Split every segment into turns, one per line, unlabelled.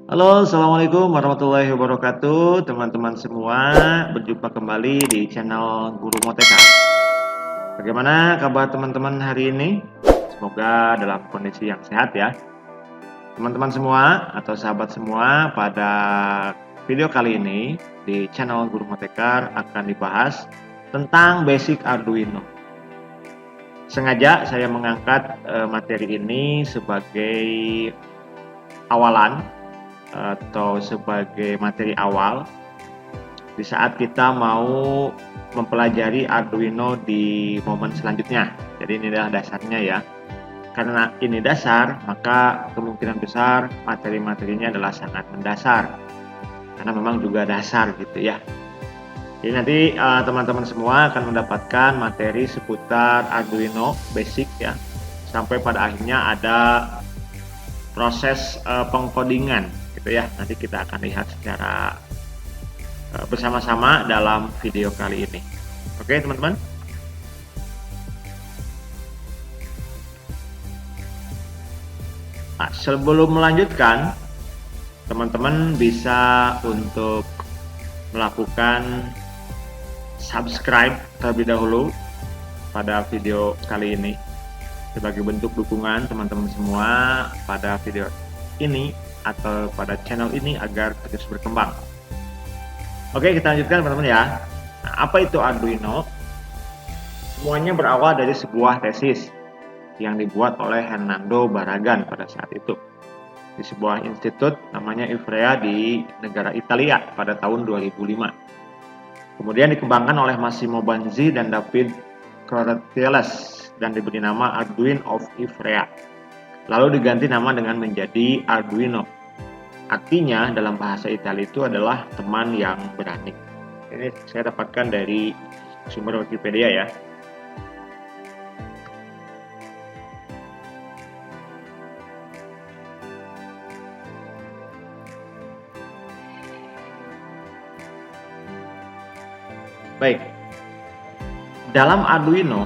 Halo, Assalamualaikum warahmatullahi wabarakatuh, teman-teman semua. Berjumpa kembali di channel Guru Moteka. Bagaimana kabar teman-teman hari ini? Semoga dalam kondisi yang sehat ya. Teman-teman semua atau sahabat semua, pada video kali ini di channel Guru Moteka akan dibahas tentang basic Arduino. Sengaja saya mengangkat materi ini sebagai awalan atau sebagai materi awal di saat kita mau mempelajari Arduino di momen selanjutnya. Jadi ini adalah dasarnya ya. Karena ini dasar, maka kemungkinan besar materi-materinya adalah sangat mendasar. Karena memang juga dasar gitu ya. Jadi nanti teman-teman semua akan mendapatkan materi seputar Arduino basic ya. Sampai pada akhirnya ada proses pengkodingan gitu ya. Nanti kita akan lihat secara bersama-sama dalam video kali ini. Oke teman-teman. Nah, sebelum melanjutkan, teman-teman bisa untuk melakukan subscribe terlebih dahulu pada video kali ini sebagai bentuk dukungan teman-teman semua pada video ini atau pada channel ini agar terus berkembang. Oke, kita lanjutkan teman-teman ya. Nah, apa itu Arduino? Semuanya berawal dari sebuah tesis yang dibuat oleh Hernando Barragan pada saat itu di sebuah institut namanya Ivrea di negara Italia pada tahun 2005. Kemudian dikembangkan oleh Massimo Banzi dan David Cortelles dan diberi nama Arduino of Ivrea. Lalu diganti nama dengan menjadi Arduino. Artinya dalam bahasa Italia itu adalah teman yang berani. Ini saya dapatkan dari sumber Wikipedia ya. Baik, dalam Arduino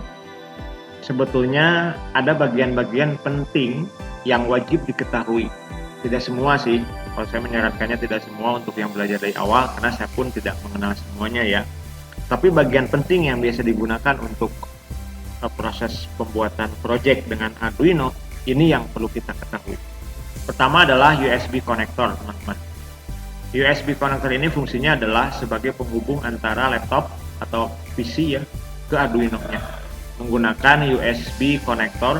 sebetulnya ada bagian-bagian penting yang wajib diketahui. Tidak semua sih, kalau saya menyarankannya tidak semua untuk yang belajar dari awal, karena saya pun tidak mengenal semuanya ya. Tapi bagian penting yang biasa digunakan untuk proses pembuatan project dengan Arduino, ini yang perlu kita ketahui. Pertama adalah USB connector, teman-teman. USB connector ini fungsinya adalah sebagai penghubung antara laptop atau PC ya ke Arduino-nya menggunakan USB connector,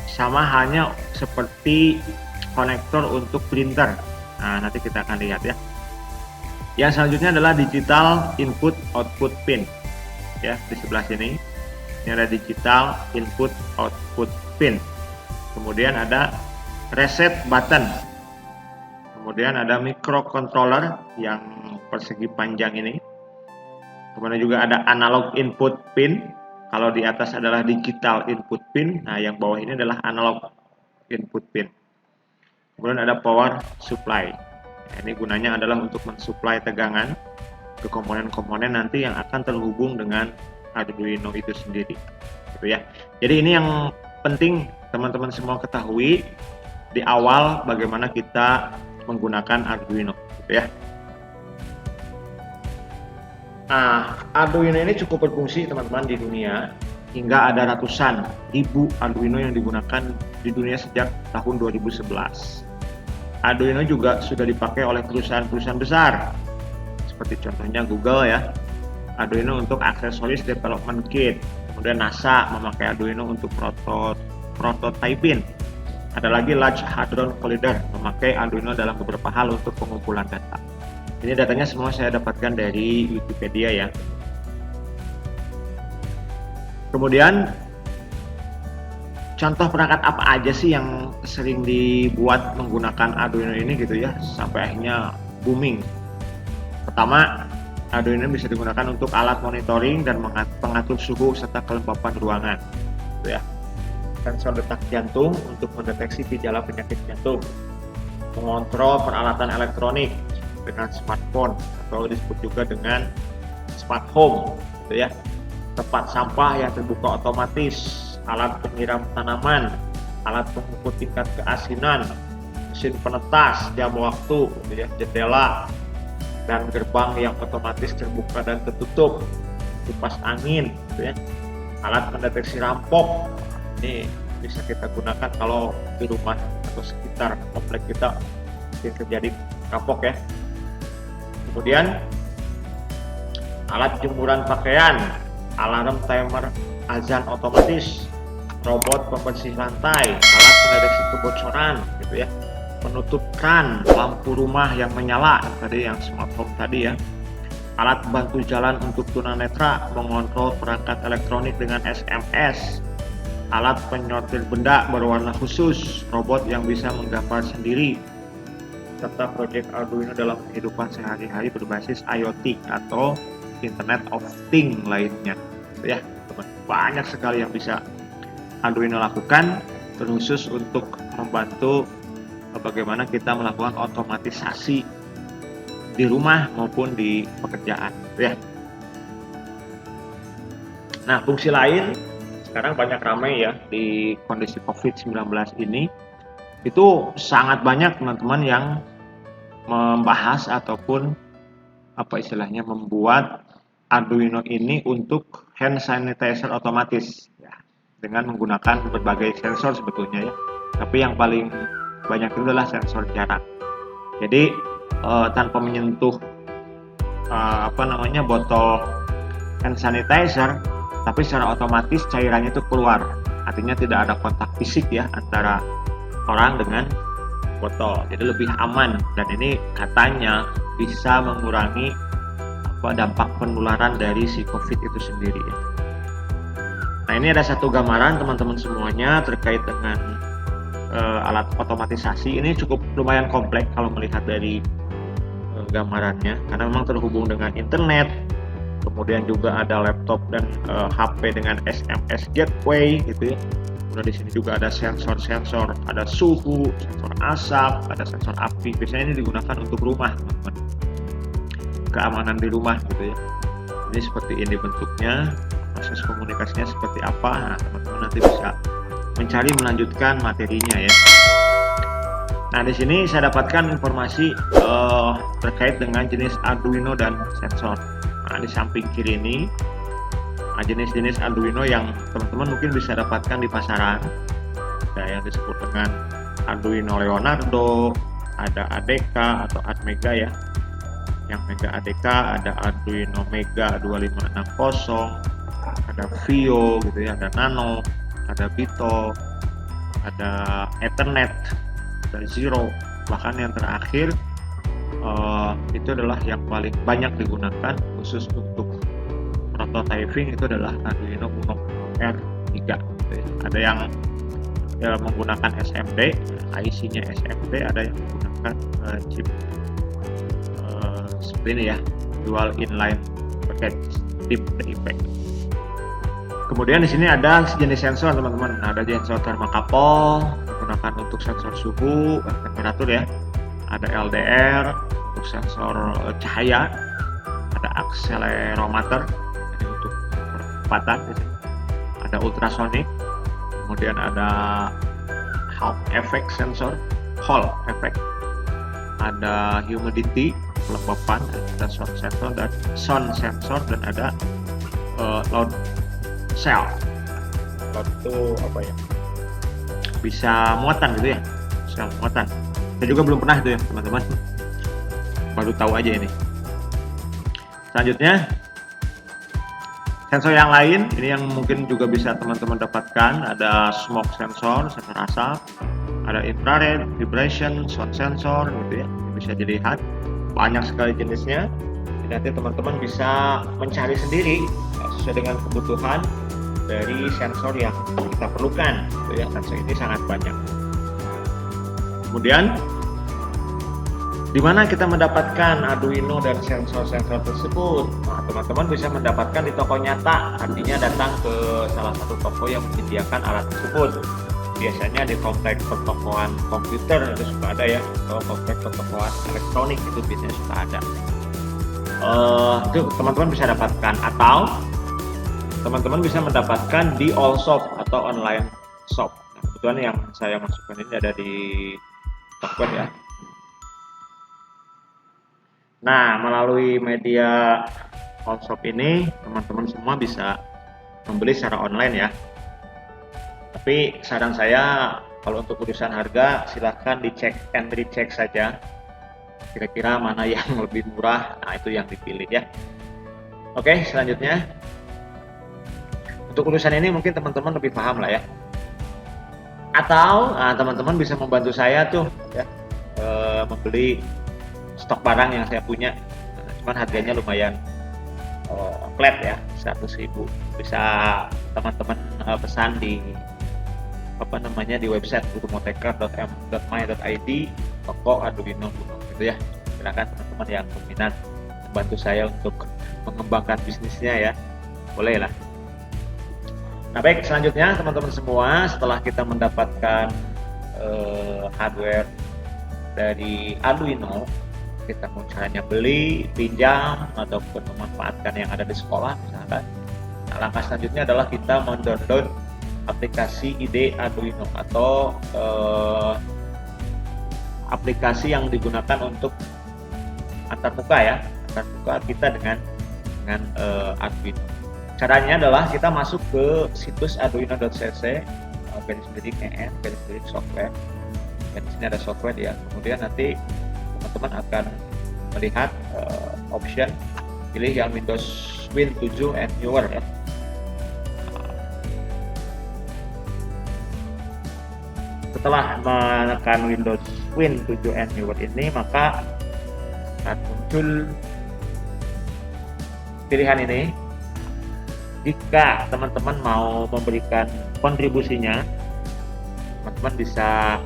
sama halnya seperti konektor untuk printer. Nah, nanti kita akan lihat ya. Yang selanjutnya adalah digital input output pin ya, di sebelah sini. Ini ada digital input output pin. Kemudian ada reset button. Kemudian ada microcontroller yang persegi panjang ini. Kemudian juga ada analog input pin. Kalau di atas adalah digital input pin, nah yang bawah ini adalah analog input pin. Kemudian ada power supply. Nah, ini gunanya adalah untuk mensuplai tegangan ke komponen-komponen nanti yang akan terhubung dengan Arduino itu sendiri. Gitu ya. Jadi ini yang penting teman-teman semua ketahui di awal bagaimana kita menggunakan Arduino, gitu ya. Nah, Arduino ini cukup berfungsi teman-teman di dunia, hingga ada ratusan ribu Arduino yang digunakan di dunia sejak tahun 2011. Arduino juga sudah dipakai oleh perusahaan-perusahaan besar, seperti contohnya Google ya. Arduino untuk aksesoris development kit. Kemudian NASA memakai Arduino untuk prototyping. Ada lagi Large Hadron Collider memakai Arduino dalam beberapa hal untuk pengumpulan data. Ini datanya semua saya dapatkan dari Wikipedia ya. Kemudian contoh perangkat apa aja sih yang sering dibuat menggunakan Arduino ini gitu ya, sampai akhirnya booming. Pertama, Arduino bisa digunakan untuk alat monitoring dan pengatur suhu serta kelembapan ruangan, gitu ya. Sensor detak jantung untuk mendeteksi gejala penyakit jantung, mengontrol peralatan elektronik dengan smartphone atau disebut juga dengan smart home, gitu ya. Tempat sampah yang terbuka otomatis, alat penyiram tanaman, alat pengukur tingkat keasinan, mesin penetas, jam waktu, gitu ya, jendela dan gerbang yang otomatis terbuka dan tertutup, kipas angin, gitu ya, alat pendeteksi rampok. Ini bisa kita gunakan kalau di rumah atau sekitar komplek kita mungkin terjadi rampok ya. Kemudian alat jemuran pakaian, alarm timer azan otomatis, robot pembersih lantai, alat pendeteksi kebocoran, gitu ya, penutup kran, lampu rumah yang menyala, tadi yang smart home tadi ya, alat bantu jalan untuk tunanetra, mengontrol perangkat elektronik dengan SMS, alat penyortir benda berwarna khusus, robot yang bisa menggambar sendiri, serta proyek Arduino dalam kehidupan sehari-hari berbasis IoT atau Internet of Things lainnya, ya teman. Banyak sekali yang bisa Arduino lakukan, terkhusus untuk membantu bagaimana kita melakukan otomatisasi di rumah maupun di pekerjaan, ya. Nah, fungsi lain sekarang banyak ramai ya di kondisi COVID-19 ini, itu sangat banyak teman-teman yang membahas ataupun apa istilahnya membuat Arduino ini untuk hand sanitizer otomatis ya, dengan menggunakan berbagai sensor sebetulnya ya. Tapi yang paling banyak itu adalah sensor jarak. Jadi tanpa menyentuh botol hand sanitizer, tapi secara otomatis cairannya itu keluar. Artinya tidak ada kontak fisik ya antara orang dengan botol. Jadi lebih aman, dan ini katanya bisa mengurangi dampak penularan dari si COVID itu sendiri ya. Nah, ini ada satu gambaran teman-teman semuanya terkait dengan alat otomatisasi. Ini cukup lumayan kompleks kalau melihat dari gambarannya, karena memang terhubung dengan internet. Kemudian juga ada laptop dan HP dengan SMS gateway gitu ya. Kemudian di sini juga ada sensor-sensor, ada suhu, sensor asap, ada sensor api. Biasanya ini digunakan untuk rumah, teman-teman. Keamanan di rumah gitu ya. Ini seperti ini bentuknya, proses komunikasinya seperti apa. Nah, teman-teman nanti bisa mencari melanjutkan materinya ya. Nah, di sini saya dapatkan informasi terkait dengan jenis Arduino dan sensor. Nah, di samping kiri ini jenis-jenis Arduino yang teman-teman mungkin bisa dapatkan di pasaran. Ada yang disebut dengan Arduino Leonardo, ada ADK atau ADMega ya. Yang Mega ADK, ada Arduino Mega 2560, ada Vio gitu ya, ada Nano, ada Bito, ada Ethernet, ada Zero, bahkan yang terakhir itu adalah yang paling banyak digunakan khusus untuk prototyping, itu adalah Arduino Uno R3 gitu ya. Ada yang menggunakan SMD, IC-nya SMD, ada yang menggunakan chip seperti ini ya, dual inline package tip DIP. Kemudian di sini ada sejenis sensor teman-teman. Ada sensor thermocouple digunakan untuk sensor suhu dan temperatur ya. Ada LDR untuk sensor cahaya. Ada accelerometer ini untuk kecepatan. Ada ultrasonic. Kemudian ada Hall effect sensor, Hall effect. Ada humidity, kelembapan, ada sound sensor dan ada load cell. Load itu apa ya? Bisa muatan gitu ya, sel muatan. Saya juga belum pernah itu ya teman-teman, baru tahu aja ini. Selanjutnya sensor yang lain, ini yang mungkin juga bisa teman-teman dapatkan, ada smoke sensor, sensor asap, ada infrared, vibration, sound sensor gitu ya, bisa dilihat banyak sekali jenisnya. Nanti teman-teman bisa mencari sendiri sesuai dengan kebutuhan dari sensor yang kita perlukan gitu ya. Sensor ini sangat banyak. Kemudian di mana kita mendapatkan Arduino dan sensor-sensor tersebut? Nah, teman-teman bisa mendapatkan di toko nyata, artinya datang ke salah satu toko yang menyediakan alat tersebut. Biasanya di komplek pertokoan komputer itu suka ada ya, atau komplek pertokoan elektronik itu biasanya suka ada. Itu teman-teman bisa dapatkan, atau teman-teman bisa mendapatkan di all shop atau online shop. Nah, kebutuhan yang saya masukkan ini ada di Tokped ya. Nah, melalui media Allshop ini teman-teman semua bisa membeli secara online ya. Tapi saran saya kalau untuk urusan harga silahkan dicek and recheck saja. Kira-kira mana yang lebih murah, nah itu yang dipilih ya. Oke, selanjutnya untuk urusan ini mungkin teman-teman lebih paham lah ya. Atau teman-teman bisa membantu saya tuh ya, membeli stok barang yang saya punya. Cuman harganya lumayan flat ya, 100.000. Bisa teman-teman pesan di di website utumoteker.my.id toko Arduino Uno gitu ya. Silakan teman-teman yang berminat membantu saya untuk mengembangkan bisnisnya ya, boleh lah. Nah baik, selanjutnya teman-teman semua, setelah kita mendapatkan hardware dari Arduino, kita mau caranya beli, pinjam, ataupun memanfaatkan yang ada di sekolah misalkan. Nah, langkah selanjutnya adalah kita mendownload aplikasi IDE Arduino atau aplikasi yang digunakan untuk antarmuka ya, antarmuka kita dengan Arduino. Caranya adalah kita masuk ke situs arduino.cc, garis miring en, garis miring software. Dan di sini ada software ya. Kemudian nanti teman-teman akan melihat option pilih yang Windows Win 7 and newer ya. Setelah menekan Windows Win 7 and newer ini, maka akan muncul pilihan ini. Jika teman-teman mau memberikan kontribusinya, teman-teman bisa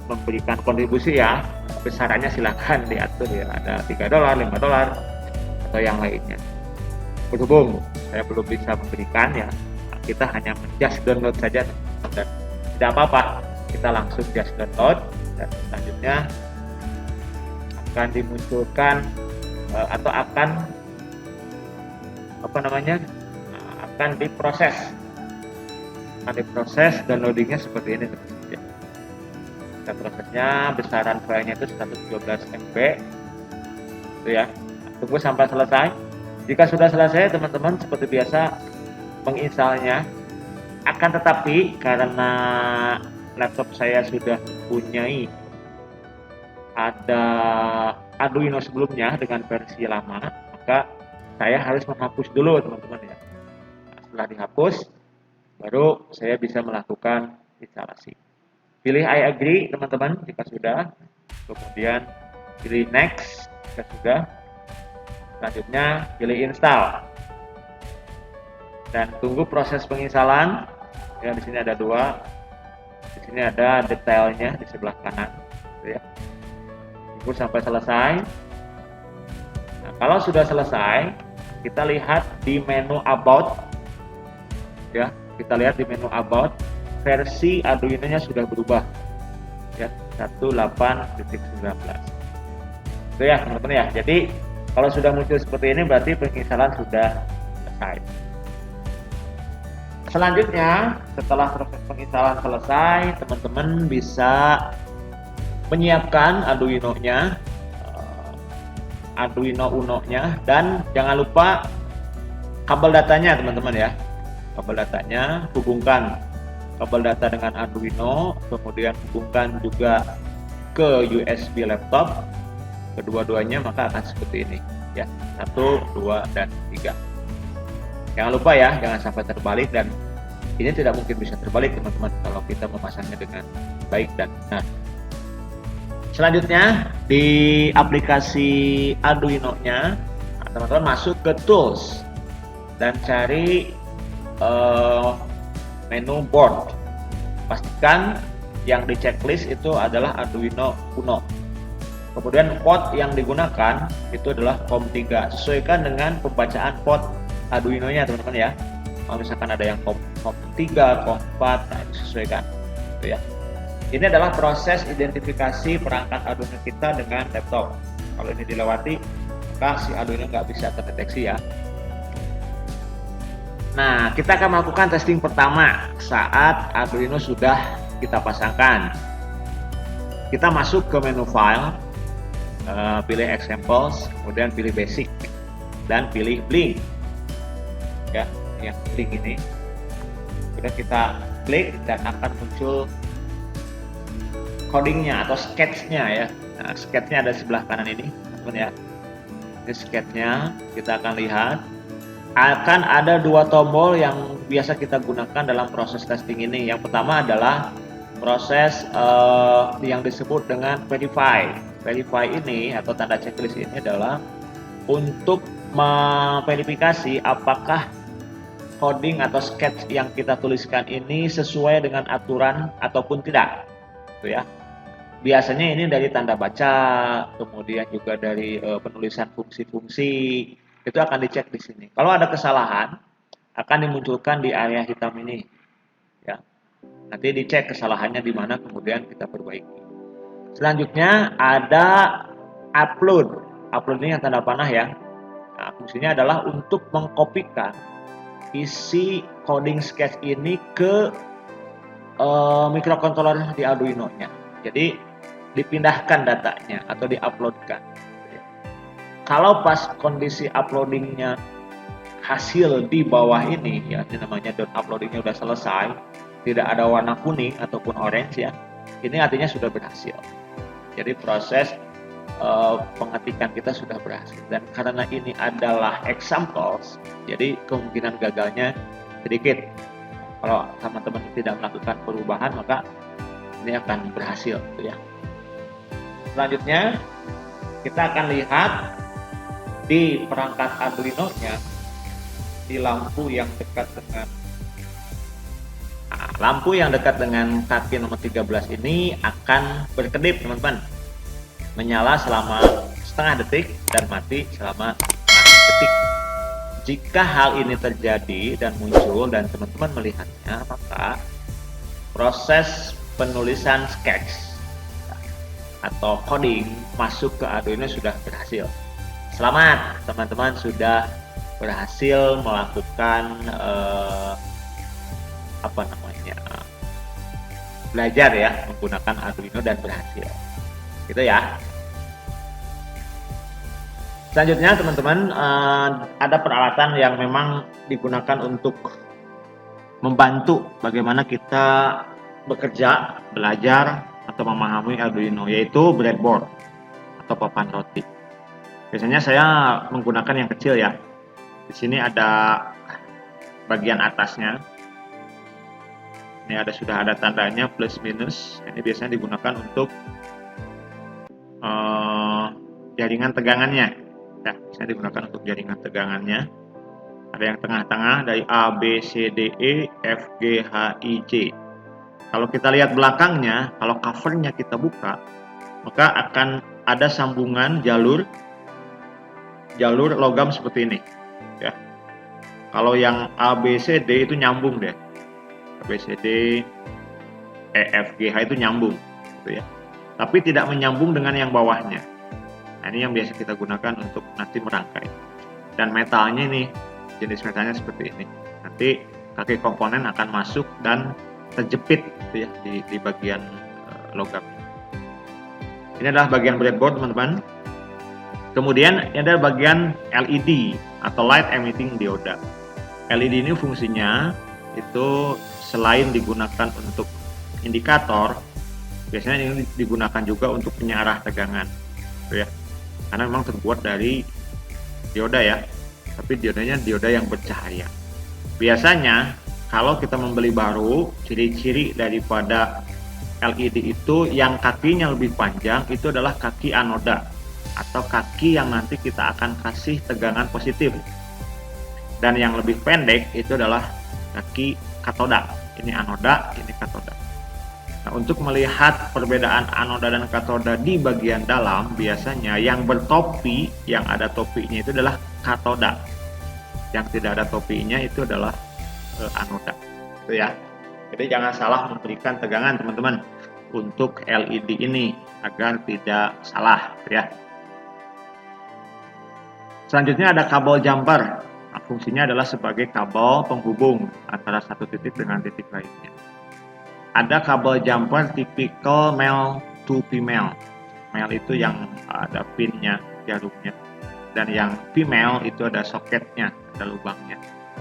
memberikan kontribusi ya, besarannya silahkan diatur ya, ada $3, $5 atau yang lainnya. Berhubung saya belum bisa memberikan ya, kita hanya just download saja dan tidak apa-apa, kita langsung just download dan selanjutnya akan dimunculkan atau akan akan diproses downloadingnya seperti ini. Dan prosesnya besaran filenya itu 112 MB itu ya. Tunggu sampai selesai. Jika sudah selesai, teman-teman seperti biasa menginstalnya. Akan tetapi karena laptop saya sudah mempunyai ada Arduino sebelumnya dengan versi lama, maka saya harus menghapus dulu teman-teman ya. Setelah dihapus, baru saya bisa melakukan instalasi. Pilih I agree teman-teman jika sudah, kemudian pilih next jika sudah, selanjutnya pilih install dan tunggu proses penginstalan. Ya, di sini ada dua, di sini ada detailnya di sebelah kanan, gitu ya. Tunggu sampai selesai. Nah, kalau sudah selesai, kita lihat di menu about, ya, kita lihat di menu about. Versi Arduino-nya sudah berubah ya, 18.19 itu ya teman-teman ya. Jadi kalau sudah muncul seperti ini berarti penginstalan sudah selesai. Selanjutnya setelah proses penginstalan selesai, teman-teman bisa menyiapkan Arduino-nya, Arduino Uno-nya, dan jangan lupa kabel datanya teman-teman ya. Kabel datanya hubungkan kabel data dengan Arduino, kemudian hubungkan juga ke USB laptop, kedua-duanya maka akan seperti ini ya, 1, 2, dan 3. Jangan lupa ya, jangan sampai terbalik, dan ini tidak mungkin bisa terbalik teman-teman kalau kita memasangnya dengan baik dan benar. Selanjutnya di aplikasi Arduino-nya, teman-teman masuk ke tools dan cari menu board. Pastikan yang di checklist itu adalah Arduino Uno. Kemudian port yang digunakan itu adalah COM3. Sesuaikan dengan pembacaan port Arduino-nya teman-teman ya. Kalau misalkan ada yang COM3, COM4, nah itu sesuaikan. Gitu ya. Ini adalah proses identifikasi perangkat Arduino kita dengan laptop. Kalau ini dilewati, maka si Arduino nggak bisa terdeteksi ya. Nah, kita akan melakukan testing pertama saat Arduino sudah kita pasangkan. Kita masuk ke menu file, pilih examples, kemudian pilih basic, dan pilih blink. Ya, yang blink ini. Kemudian kita klik dan akan muncul codingnya atau sketchnya ya. Nah, sketchnya ada di sebelah kanan ini, teman-teman ya. Ini sketchnya, kita akan lihat akan ada dua tombol yang biasa kita gunakan dalam proses testing ini. Yang pertama adalah proses yang disebut dengan verify. Verify ini atau tanda checklist ini adalah untuk memverifikasi apakah coding atau sketch yang kita tuliskan ini sesuai dengan aturan ataupun tidak, gitu ya. Biasanya ini dari tanda baca, kemudian juga dari penulisan fungsi-fungsi, itu akan dicek di sini. Kalau ada kesalahan, akan dimunculkan di area hitam ini, ya. Nanti dicek kesalahannya di mana, kemudian kita perbaiki. Selanjutnya ada upload. Upload ini yang tanda panah ya. Nah, fungsinya adalah untuk mengkopikan isi coding sketch ini ke microcontroller di Arduino-nya. Jadi dipindahkan datanya atau diuploadkan. Kalau pas kondisi uploadingnya hasil di bawah ini ya, ini namanya dot uploadingnya udah selesai, tidak ada warna kuning ataupun orange ya, ini artinya sudah berhasil. Jadi proses pengetikan kita sudah berhasil, dan karena ini adalah examples, jadi kemungkinan gagalnya sedikit. Kalau teman-teman tidak melakukan perubahan, maka ini akan berhasil, gitu ya. Selanjutnya kita akan lihat di perangkat Arduino-nya, di lampu yang dekat dengan kaki nomor 13 ini akan berkedip, teman-teman, menyala selama setengah detik dan mati selama 5 detik. Jika hal ini terjadi dan muncul dan teman-teman melihatnya, maka proses penulisan sketch atau coding masuk ke Arduino sudah berhasil. Selamat, teman-teman sudah berhasil melakukan belajar ya menggunakan Arduino dan berhasil. Gitu ya. Selanjutnya teman-teman, ada peralatan yang memang digunakan untuk membantu bagaimana kita bekerja, belajar, atau memahami Arduino, yaitu breadboard atau papan roti. Biasanya saya menggunakan yang kecil ya. Di sini ada bagian atasnya. Ini sudah ada tandanya plus minus. Ini biasanya digunakan untuk jaringan tegangannya. Ya, bisa digunakan untuk jaringan tegangannya. Ada yang tengah-tengah dari A, B, C, D, E, F, G, H, I, J. Kalau kita lihat belakangnya, kalau covernya kita buka, maka akan ada sambungan jalur logam seperti ini. Ya. Kalau yang A, B, C, D itu nyambung deh. A, B, C, D, E, F, G, H itu nyambung, gitu ya. Tapi tidak menyambung dengan yang bawahnya. Nah, ini yang biasa kita gunakan untuk nanti merangkai. Dan metalnya ini, jenis metalnya seperti ini. Nanti kaki komponen akan masuk dan terjepit gitu ya di bagian logam. Ini adalah bagian breadboard, teman-teman. Kemudian ini adalah bagian LED atau light emitting dioda. LED ini fungsinya itu selain digunakan untuk indikator, biasanya ini digunakan juga untuk penyearah tegangan, gitu ya. Karena memang terbuat dari dioda ya, tapi diodanya dioda yang bercahaya. Biasanya kalau kita membeli baru, ciri-ciri daripada LED itu yang kakinya lebih panjang itu adalah kaki anoda atau kaki yang nanti kita akan kasih tegangan positif, dan yang lebih pendek itu adalah kaki katoda. Ini anoda, ini katoda. Nah, untuk melihat perbedaan anoda dan katoda di bagian dalam, biasanya yang bertopi, yang ada topinya itu adalah katoda. Yang tidak ada topinya itu adalah anoda. Itu ya. Jadi jangan salah memberikan tegangan, teman-teman, untuk LED ini agar tidak salah, ya. Selanjutnya ada kabel jumper. Nah, fungsinya adalah sebagai kabel penghubung antara satu titik dengan titik lainnya. ada kabel jumper tipikal male to female. Male itu yang ada pinnya, jarumnya, dan yang female itu ada soketnya, ada lubangnya.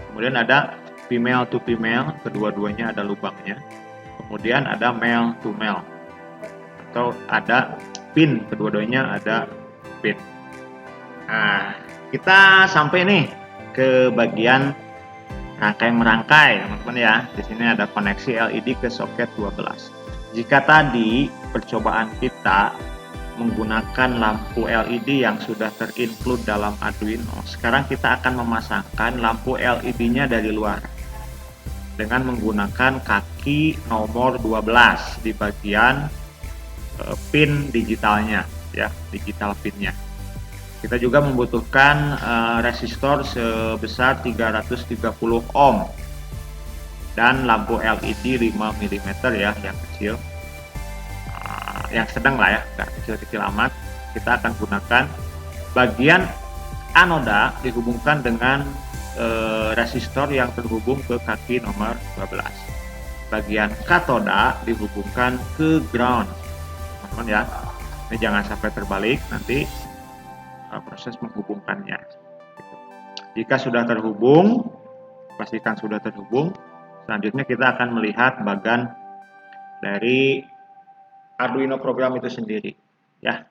Kemudian ada female to female, kedua-duanya ada lubangnya. Kemudian ada male to male, atau ada pin, kedua-duanya ada pin. Nah, kita sampai nih ke bagian rangkai merangkai, teman-teman ya. Di sini ada koneksi LED ke soket 12. Jika tadi percobaan kita menggunakan lampu LED yang sudah terinclude dalam Arduino, sekarang kita akan memasangkan lampu LED-nya dari luar dengan menggunakan kaki nomor 12 di bagian pin digitalnya, ya, digital pinnya. Kita juga membutuhkan resistor sebesar 330 ohm dan lampu LED 5 mm ya, yang kecil, yang sedang lah ya, nggak kecil-kecil amat. Kita akan gunakan bagian anoda dihubungkan dengan resistor yang terhubung ke kaki nomor 12. Bagian katoda dihubungkan ke ground, teman-teman ya. Ini jangan sampai terbalik nanti proses menghubungkannya. Jika sudah terhubung, pastikan sudah terhubung. Selanjutnya kita akan melihat bagan dari Arduino program itu sendiri, ya.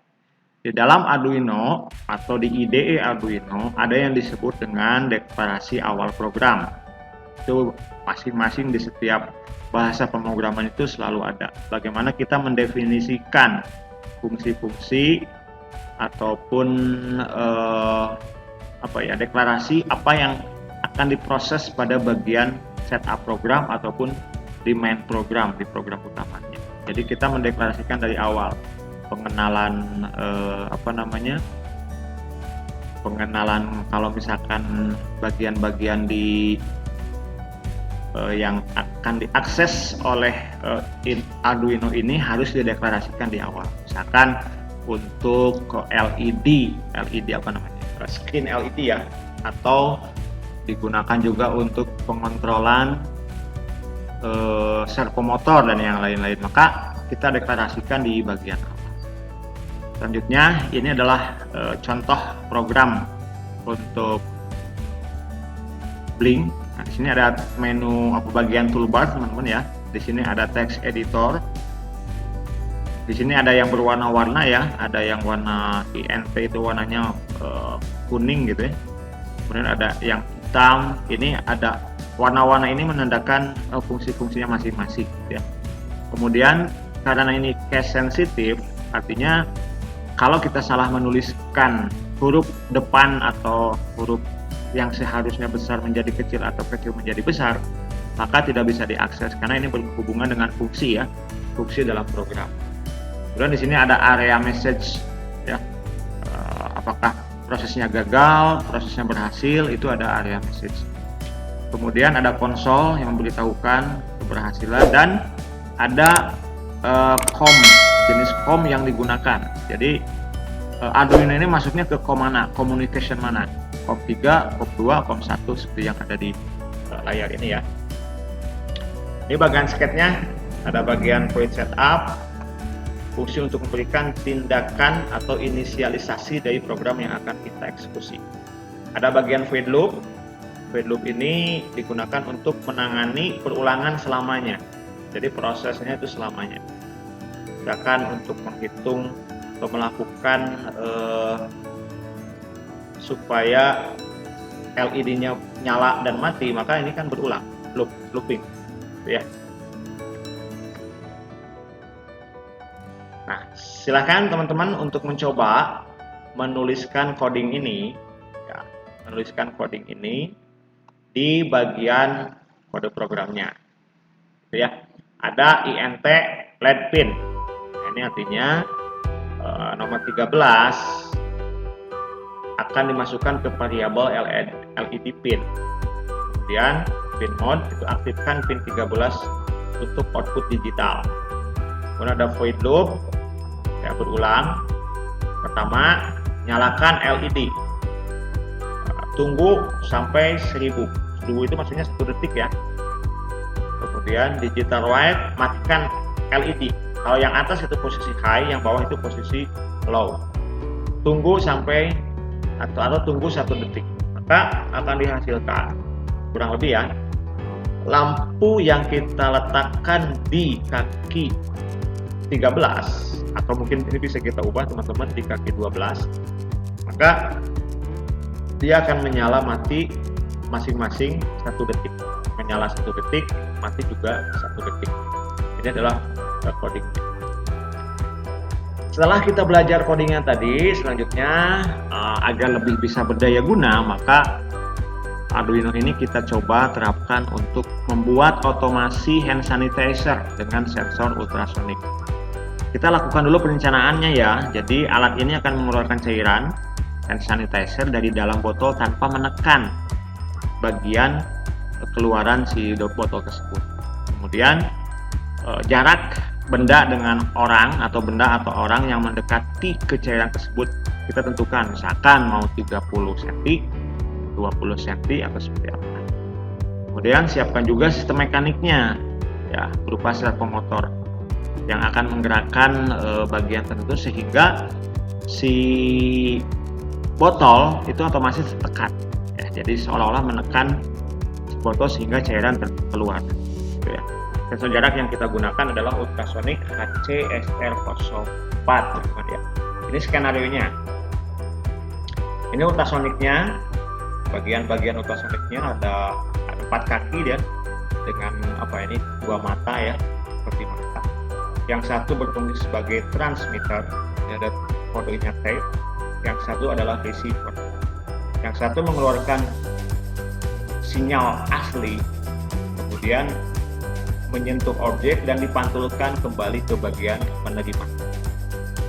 Di dalam Arduino atau di IDE Arduino ada yang disebut dengan deklarasi awal program. Itu masing-masing di setiap bahasa pemrograman itu selalu ada. Bagaimana kita mendefinisikan fungsi-fungsi ataupun deklarasi apa yang akan diproses pada bagian setup program ataupun di main program, di program utamanya. Jadi kita mendeklarasikan dari awal pengenalan pengenalan kalau misalkan bagian-bagian di yang akan diakses oleh Arduino ini harus dideklarasikan di awal. Misalkan untuk LED screen LED ya, atau digunakan juga untuk pengontrolan servomotor dan yang lain-lain, maka kita deklarasikan di bagian awal. Selanjutnya ini adalah contoh program untuk Blink. Nah, di sini ada menu bagian toolbar, teman-teman ya. Di sini ada text editor. Di sini ada yang berwarna-warna ya, ada yang warna INT itu warnanya kuning gitu ya. Kemudian ada yang hitam. Ini ada warna-warna ini menandakan fungsi-fungsinya masing-masing ya. Kemudian karena ini case sensitif, artinya kalau kita salah menuliskan huruf depan atau huruf yang seharusnya besar menjadi kecil atau kecil menjadi besar, maka tidak bisa diakses karena ini berhubungan dengan fungsi ya, fungsi dalam program. Kemudian di sini ada area message ya, apakah prosesnya gagal, prosesnya berhasil, itu ada area message. Kemudian ada konsol yang memberitahukan keberhasilan dan ada COM, jenis COM yang digunakan. Jadi Arduino ini masuknya ke COM mana, communication mana, COM 3, COM 2, COM 1 seperti yang ada di layar ini ya. Ini bagian sketnya, ada bagian point setup, fungsi untuk memberikan tindakan atau inisialisasi dari program yang akan kita eksekusi. Ada bagian void loop. Void loop ini digunakan untuk menangani perulangan selamanya. Jadi prosesnya itu selamanya. Misalkan untuk menghitung atau melakukan supaya LED-nya nyala dan mati, maka ini kan berulang, looping, ya. Nah, silakan teman-teman untuk mencoba menuliskan coding ini, ya, menuliskan coding ini di bagian kode programnya, ya. Ada INT LED pin. Nah, ini artinya nomor 13 akan dimasukkan ke variabel LED pin. Kemudian pin mode itu aktifkan pin 13 untuk output digital. Kemudian ada void loop ya, berulang. Pertama, nyalakan LED. Tunggu sampai 1000. 1000 itu maksudnya 1 detik ya. kemudian digital white, matikan LED. Kalau yang atas itu posisi high, yang bawah itu posisi low. Tunggu sampai atau tunggu 1 detik, maka akan dihasilkan kurang lebih ya, lampu yang kita letakkan di kaki 13, atau mungkin ini bisa kita ubah teman-teman di kaki 12, maka dia akan menyala mati masing-masing 1 detik, menyala 1 detik, mati juga 1 detik. Ini adalah coding. Setelah kita belajar codingnya tadi, selanjutnya agar lebih bisa berdaya guna, maka Arduino ini kita coba terapkan untuk membuat otomasi hand sanitizer dengan sensor ultrasonik. Kita lakukan dulu perencanaannya ya. Jadi alat ini akan mengeluarkan cairan hand sanitizer dari dalam botol tanpa menekan bagian keluaran si botol tersebut. Kemudian jarak benda dengan orang atau benda atau orang yang mendekati ke cairan tersebut kita tentukan, misalkan mau 30 cm, 20 cm atau seperti apa. Kemudian siapkan juga sistem mekaniknya ya, berupa servomotor yang akan menggerakkan bagian tertentu sehingga si botol itu otomatis tertekan ya, jadi seolah-olah menekan si botol sehingga cairan keluar gitu ya. Sensor jarak yang kita gunakan adalah ultrasonic HC-SR04 teman-teman ya. Ini skenario-nya. Ini ultrasoniknya, bagian-bagian ultrasoniknya ada 4 kaki ya, dengan apa ini 2 mata ya, seperti mata. Yang satu berfungsi sebagai transmitter, ini ada kodenya tape. Yang satu adalah receiver. Yang satu mengeluarkan sinyal asli, kemudian menyentuh objek dan dipantulkan kembali ke bagian penerima.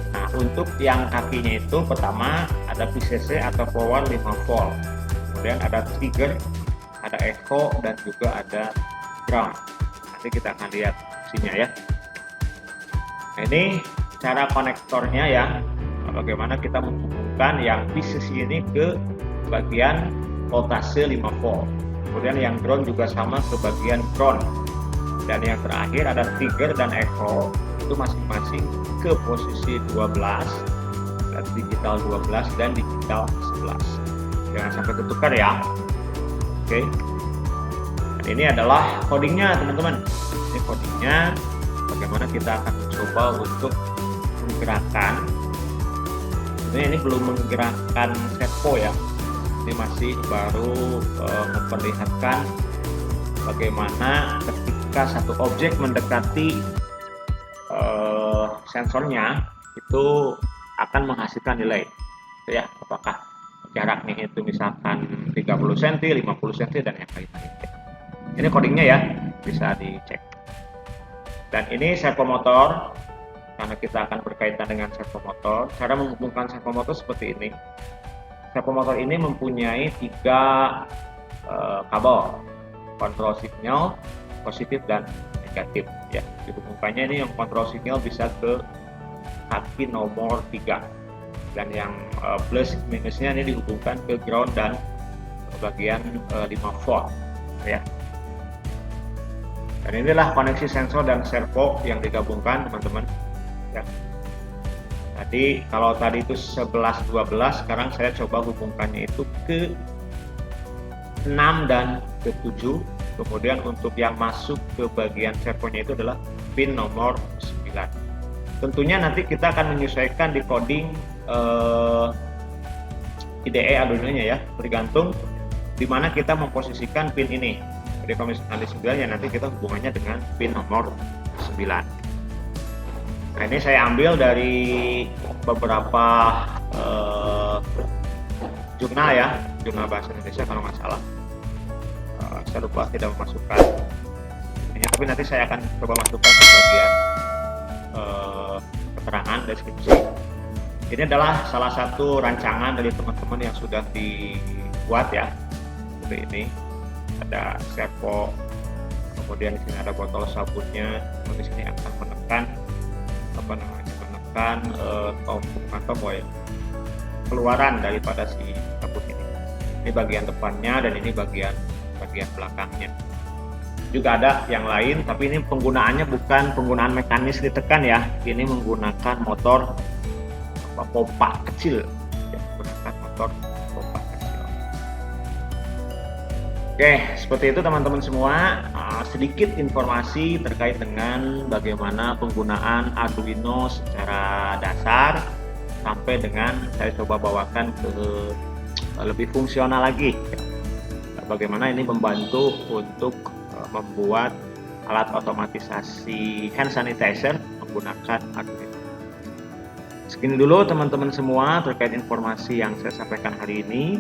Nah, untuk yang kakinya itu pertama ada VCC atau power 5 volt. Kemudian ada trigger, ada echo dan juga ada ground. Nanti kita akan lihat fungsinya ya. Nah, ini cara konektornya ya. Bagaimana kita menghubungkan yang VCC ini ke bagian voltase 5 volt. Kemudian yang ground juga sama ke bagian ground. Dan yang terakhir ada trigger dan echo, itu masing-masing ke posisi 12 dan digital 12 dan digital 11. Jangan sampai tertukar ya. Oke. Dan ini adalah codingnya teman-teman. Ini codingnya bagaimana kita akan mencoba untuk menggerakkan. Sebenarnya ini belum menggerakkan servo ya. Ini masih baru memperlihatkan bagaimana ketika satu objek mendekati sensornya itu akan menghasilkan nilai ya, apakah jaraknya itu misalkan 30 cm, 50 cm dan yang lain-lain. Ini codingnya ya, bisa dicek. Dan ini servomotor, karena kita akan berkaitan dengan servomotor. Cara menghubungkan servomotor seperti ini. Servomotor ini mempunyai 3 kabel kontrol signal positif dan negatif ya. Dihubungkannya ini yang kontrol signal bisa ke kaki nomor 3 dan yang plus minusnya ini dihubungkan ke ground dan bagian 5 volt ya. Dan inilah koneksi sensor dan servo yang digabungkan teman-teman ya. Tadi kalau tadi itu 11 12, sekarang saya coba hubungkannya itu ke 6 dan ke 7. Kemudian untuk yang masuk ke bagian servonya itu adalah pin nomor 9. Tentunya nanti kita akan menyesuaikan di coding IDE Arduino-nya ya, bergantung di mana kita memposisikan pin ini. Jadi kalau misalkan di 9 ya nanti kita hubungannya dengan pin nomor 9. Nah, ini saya ambil dari beberapa jurnal ya, jurnal bahasa Indonesia kalau nggak salah. Saya lupa tidak memasukkan ini, tapi nanti saya akan coba masukkan di bagian keterangan deskripsi. Ini adalah salah satu rancangan dari teman-teman yang sudah dibuat ya, seperti ini. Ada servo, kemudian di sini ada botol sabunnya, di sini akan menekan tombol ya, keluaran daripada si sabun ini. Ini bagian depannya dan ini bagian belakangnya. juga ada yang lain, tapi ini penggunaannya bukan penggunaan mekanis ditekan ya, ini menggunakan motor pompa kecil ya, menggunakan motor pompa kecil. Oke, seperti itu teman-teman semua, sedikit informasi terkait dengan bagaimana penggunaan Arduino secara dasar sampai dengan saya coba bawakan ke lebih fungsional lagi, bagaimana ini membantu untuk membuat alat otomatisasi hand sanitizer menggunakan Arduino. Segini dulu teman-teman semua terkait informasi yang saya sampaikan hari ini,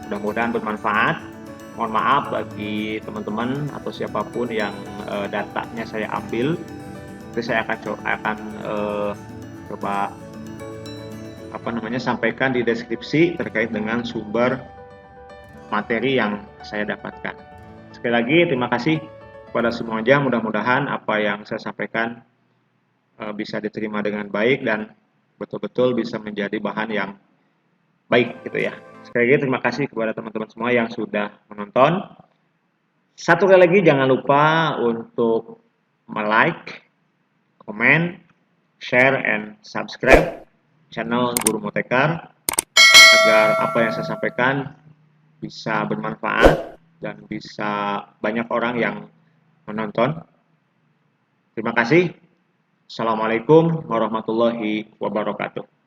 mudah-mudahan bermanfaat. Mohon maaf bagi teman-teman atau siapapun yang datanya saya ambil, nanti saya akan coba sampaikan di deskripsi terkait dengan sumber materi yang saya dapatkan. Sekali lagi terima kasih kepada semuanya, mudah-mudahan apa yang saya sampaikan bisa diterima dengan baik dan betul-betul bisa menjadi bahan yang baik gitu ya. Sekali lagi terima kasih kepada teman-teman semua yang sudah menonton. Satu kali lagi jangan lupa untuk like, comment, share, and subscribe channel Guru Motekar agar apa yang saya sampaikan bisa bermanfaat dan bisa banyak orang yang menonton. Terima kasih. Assalamualaikum warahmatullahi wabarakatuh.